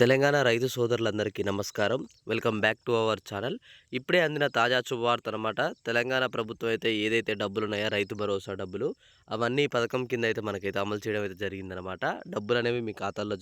తెలంగాణ రైతు సోదరులందరికీ నమస్కారం. Welcome back to our channel. ఇప్పుడే అందిన తాజా శుభవార్త అనమాట. తెలంగాణ ప్రభుత్వం అయితే ఏదైతే డబ్బులున్నాయో రైతు భరోసా డబ్బులు, అవన్నీ ఈ పథకం కింద అయితే మనకైతే అమలు చేయడం అయితే జరిగిందనమాట. డబ్బులనేవి మీ ఖాతాల్లో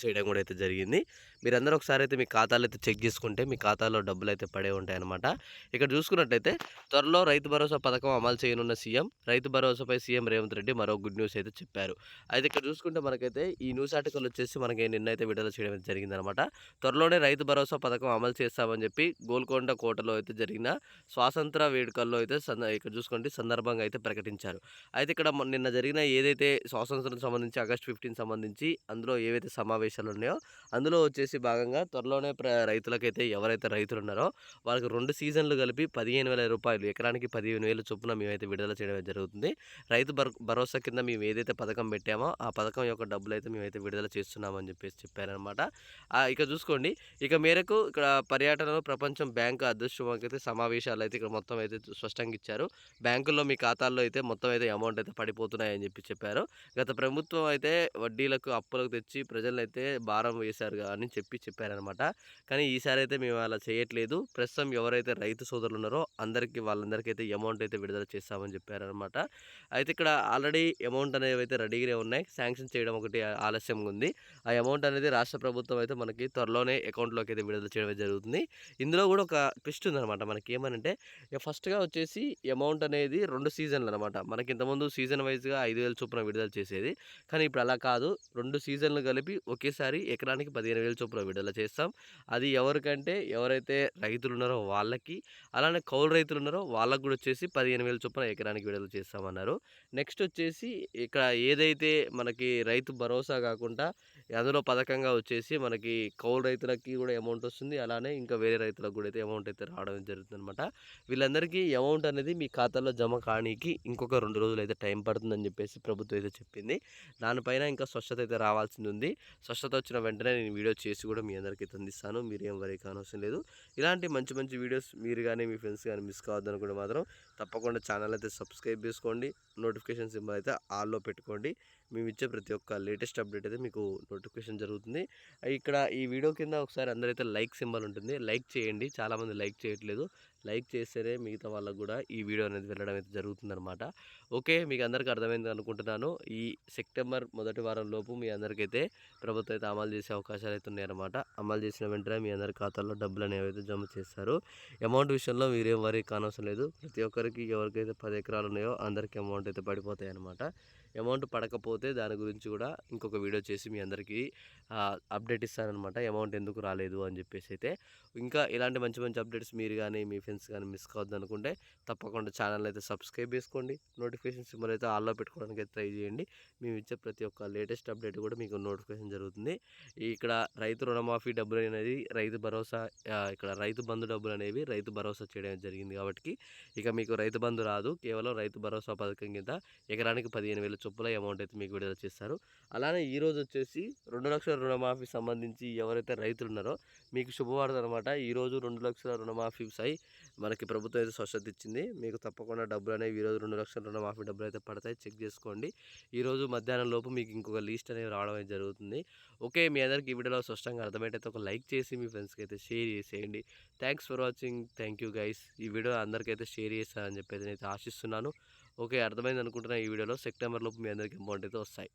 చేయడం కూడా అయితే జరిగింది. మీరందరూ ఒకసారి అయితే మీ ఖాతాలో అయితే చెక్ చేసుకుంటే మీ ఖాతాలో డబ్బులైతే పడే ఉంటాయన్నమాట. ఇక్కడ చూసుకున్నట్టయితే త్వరలో రైతు భరోసా పథకం అమలు చేయనున్న సీఎం, రైతు భరోసాపై సీఎం రేవంత్ రెడ్డి మరో గుడ్ న్యూస్ అయితే చెప్పారు. అయితే ఇక్కడ చూసుకుంటే మనకైతే ఈ న్యూస్ ఆర్టికల్ వచ్చేసి మనకి నిన్నైతే విడుదల చేయడం అయితే జరిగిందనమాట. త్వరలోనే రైతు భరోసా పథకం అమలు చేస్తామని చెప్పి గోల్కొండ కోటలో అయితే జరిగిన స్వాతంత్ర వేడుకల్లో అయితే ఇక్కడ చూసుకోండి సందర్భంగా అయితే ప్రకటించారు. అయితే ఇక్కడ నిన్న జరిగిన ఏదైతే స్వాతంత్రం సంబంధించి ఆగస్ట్ 15 సంబంధించి అందులో ఏవైతే సమావేశాలు ఉన్నాయో అందులో వచ్చేసి భాగంగా త్వరలోనే రైతులకైతే ఎవరైతే రైతులు ఉన్నారో వాళ్ళకి 2 సీజన్లు కలిపి 15,000 రూపాయలు ఎకరానికి 15,000 చొప్పున మేమైతే విడుదల చేయడం జరుగుతుంది. రైతు భరోసా కింద మేము ఏదైతే పథకం పెట్టామో ఆ పథకం యొక్క డబ్బులైతే మేమైతే విడుదల చేస్తున్నామని చెప్పేసి చెప్పారనమాట. ఇక చూసుకోండి, ఇక మేరకు ఇక్కడ పర్యటనలో ప్రపంచం బ్యాంకు అదృష్టమైతే సమావేశాలు అయితే ఇక్కడ మొత్తం అయితే స్పష్టంగా ఇచ్చారు. బ్యాంకుల్లో మీ ఖాతాల్లో అయితే మొత్తం అయితే అమౌంట్ అయితే పడిపోతున్నాయని చెప్పారు. గత ప్రభుత్వం అయితే వడ్డీలకు అప్పులకు తెచ్చి ప్రజలైతే భారం వేశారు అని చెప్పారనమాట. కానీ ఈసారి అయితే మేము అలా చేయట్లేదు. ప్రస్తుతం ఎవరైతే రైతు సోదరులు ఉన్నారో వాళ్ళందరికీ అయితే అమౌంట్ అయితే విడుదల చేస్తామని చెప్పారనమాట. అయితే ఇక్కడ ఆల్రెడీ అమౌంట్ అనేవి అయితే రెడీగానే ఉన్నాయి. శాంక్షన్ చేయడం ఒకటి ఆలస్యంగా ఉంది. ఆ అమౌంట్ అనేది రాష్ట్ర ప్రభుత్వం అయితే మనకి త్వరలోనే అకౌంట్లోకి అయితే విడుదల చేయడం జరుగుతుంది. ఇందులో కూడా ఒక ట్విస్ట్ ఉందనమాట. మనకి ఏమనంటే ఫస్ట్‌గా వచ్చేసి అమౌంట్ అనేది 2 సీజన్‌లు అనమాట. మనకి ఇంతకుముందు సీజన్ వైస్‌గా 5,000 చొప్పున విడుదల చేసేది. కానీ ఇప్పుడు అలా కాదు. 2 సీజన్‌లు కలిపి ఒకేసారి ఎకరానికి 15,000 చొప్పున విడుదల చేస్తాం. అది ఎవరికంటే ఎవరైతే రైతులున్నారో వాళ్ళకి, అలానే కౌలు రైతులున్నారో వాళ్ళకి కూడా వచ్చేసి 15,000 చొప్పున ఎకరానికి విడుదల చేస్తామన్నారు. నెక్స్ట్ వచ్చేసి ఇక్కడ ఏదైతే మనకి రైతు భరోసా కాకుండా అందులో పథకంగా వచ్చేసి మనకి కౌలు రైతులకి కూడా అమౌంట్ వస్తుంది. అలానే ఇంకా వేరే రైతులకు కూడా అయితే అమౌంట్ అయితే రావడం జరుగుతుందనమాట. వీళ్ళందరికీ అమౌంట్ అనేది మీ ఖాతాలో జమ కానీకి ఇంకొక 2 రోజులు అయితే టైం పడుతుందని చెప్పేసి ప్రభుత్వం అయితే చెప్పింది. దానిపైన ఇంకా స్పష్టత అయితే రావాల్సింది ఉంది. స్పష్టత వచ్చిన వెంటనే నేను వీడియో చేసి కూడా మీ అందరికీ అందిస్తాను. మీరేం వరీ కానవసరం లేదు. ఇలాంటి మంచి మంచి వీడియోస్ మీరు కానీ మీ ఫ్రెండ్స్ కానీ మిస్ కావద్దనుకుంటే మాత్రం తప్పకుండా ఛానల్ అయితే సబ్స్క్రైబ్ చేసుకోండి. నోటిఫికేషన్ సింబల్ అయితే ఆల్‌లో పెట్టుకోండి. మేము ఇచ్చే ప్రతి ఒక్క లేటెస్ట్ అప్డేట్ అయితే మీకు నోటిఫికేషన్ జరుగుతుంది. ఇక్కడ ఈ వీడియో కింద ఒకసారి అందరైతే లైక్ సింబల్ ఉంటుంది. లైక్ చేయండి. చాలామంది లైక్ చేయట్లేదు. లైక్ చేస్తేనే మిగతా వాళ్ళకు కూడా ఈ వీడియో అనేది వెళ్ళడం అయితే జరుగుతుందనమాట. ఓకే, మీకు అందరికీ అర్థమైంది అనుకుంటున్నాను. ఈ సెప్టెంబర్ మొదటి వారం లోపు మీ అందరికైతే ప్రభుత్వం అయితే అమలు చేసే అవకాశాలు అయితే ఉన్నాయన్నమాట. అమలు చేసిన వెంటనే మీ అందరి ఖాతాల్లో డబ్బులు అనేవి అయితే జమ చేస్తారు. అమౌంట్ విషయంలో మీరేం వరీ కానవసరం లేదు. ప్రతి ఒక్కరికి ఎవరికైతే 10 ఎకరాలు ఉన్నాయో అందరికీ అమౌంట్ అయితే పడిపోతాయి అన్నమాట. అమౌంట్ పడకపోతే దాని గురించి కూడా ఇంకొక వీడియో చేసి మీ అందరికీ అప్డేట్ ఇస్తానన్నమాట. అమౌంట్ ఎందుకు రాలేదు అని చెప్పేసి అయితే. ఇంకా ఇలాంటి మంచి మంచి అప్డేట్స్ మీరు కానీ మీ ఫ్రెండ్స్ కానీ మిస్ కావద్దు అనుకుంటే తప్పకుండా ఛానల్ అయితే సబ్స్క్రైబ్ చేసుకోండి. నోటిఫికేషన్ సింబల్ అయితే ఆల్‌లో పెట్టుకోవడానికి అయితే ట్రై చేయండి. మేము ఇచ్చే ప్రతి ఒక్క లేటెస్ట్ అప్డేట్ కూడా మీకు నోటిఫికేషన్ జరుగుతుంది. ఇక్కడ రైతు రుణమాఫీ డబ్బులు అనేది రైతు భరోసా, ఇక్కడ రైతు బంధు డబ్బులు అనేవి రైతు భరోసా చేయడం జరిగింది కాబట్టి ఇక మీకు రైతు బంధు రాదు. కేవలం రైతు భరోసా పథకం కింద ఎకరానికి 15,000 చొప్పున అమౌంట్ అయితే మీకు విడుదల చేస్తారు. అలానే ఈరోజు వచ్చేసి 2,00,000 రుణమాఫీ సంబంధించి ఎవరైతే రైతులు ఉన్నారో మీకు శుభవార్త అనమాట. ఈరోజు 2,00,000 రుణమాఫీ మనకి ప్రభుత్వం అయితే స్వచ్ఛత ఇచ్చింది. మీకు తప్పకుండా డబ్బులు అనేవి ఈరోజు 2,00,000 రుణమాఫీ డబ్బులు అయితే పడతాయి. చెక్ చేసుకోండి. ఈరోజు మధ్యాహ్నం లోపు మీకు ఇంకొక లిస్ట్ అనేది రావడం అయితే జరుగుతుంది. ఓకే, మీ అందరికీ ఈ వీడియోలో స్పష్టంగా అర్థమయ్యేటైతే ఒక లైక్ చేసి మీ ఫ్రెండ్స్కి అయితే షేర్ చేసేయండి. Thanks for watching. Thank you guys. ఈ వీడియో అందరికైతే షేర్ చేస్తారని చెప్పేసి నేనైతే ఆశిస్తున్నాను. ఓకే, అర్థమైంది అనుకుంటున్నా. ఈ వీడియోలో సెప్టెంబర్ లోపు మీ అందరికీ అమౌంట్ అయితే వస్తాయి.